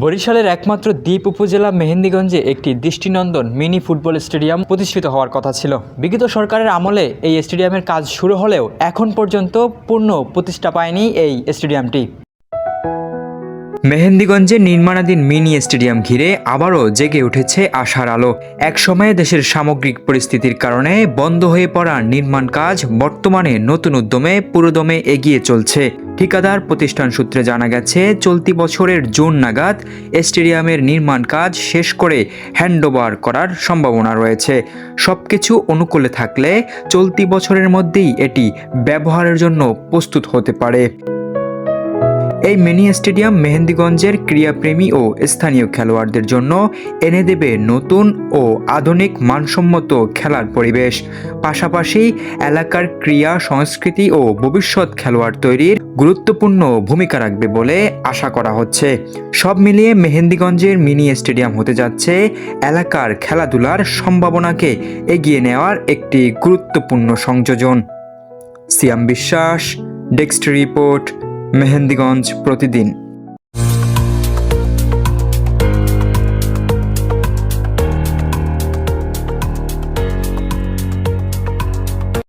বরিশালের একমাত্র দ্বীপ উপজেলা মেহেন্দিগঞ্জে একটি দৃষ্টিনন্দন মিনি ফুটবল স্টেডিয়াম প্রতিষ্ঠিত হওয়ার কথা ছিল। বিগত সরকারের আমলে এই স্টেডিয়ামের কাজ শুরু হলেও এখন পর্যন্ত পূর্ণ প্রতিষ্ঠা পায়নি এই স্টেডিয়ামটি। মেহেন্দিগঞ্জে নির্মাণাধীন মিনি স্টেডিয়াম ঘিরে আবারও জেগে উঠেছে আশার আলো। একসময়ে দেশের সামগ্রিক পরিস্থিতির কারণে বন্ধ হয়ে পড়া নির্মাণ কাজ বর্তমানে নতুন উদ্যমে পুরোদমে এগিয়ে চলছে। ঠিকাদার প্রতিষ্ঠান সূত্রে জানা গেছে, চলতি বছরের জুন নাগাদ স্টেডিয়ামের নির্মাণ কাজ শেষ করে হ্যান্ডওভার করার সম্ভাবনা রয়েছে। সবকিছু অনুকূলে থাকলে চলতি বছরের মধ্যেই এটি ব্যবহারের জন্য প্রস্তুত হতে পারে। এই মিনি স্টেডিয়াম মেহেন্দিগঞ্জের ক্রীড়াপ্রেমী ও স্থানীয় খেলোয়াড়দের জন্য এনে দেবে নতুন ও আধুনিক মানসম্মত খেলার পরিবেশ, পাশাপাশি এলাকার ক্রীড়া সংস্কৃতি ও ভবিষ্যৎ খেলোয়াড় তৈরির গুরুত্বপূর্ণ ভূমিকা রাখবে বলে আশা করা হচ্ছে। সব মিলিয়ে মেহেন্দিগঞ্জের মিনি স্টেডিয়াম হতে যাচ্ছে এলাকার খেলাধুলার সম্ভাবনাকে এগিয়ে নেওয়ার একটি গুরুত্বপূর্ণ সংযোজন। সিয়াম বিশ্বাস, ডেস্ক রিপোর্ট, মেহেন্দিগঞ্জ প্রতিদিন।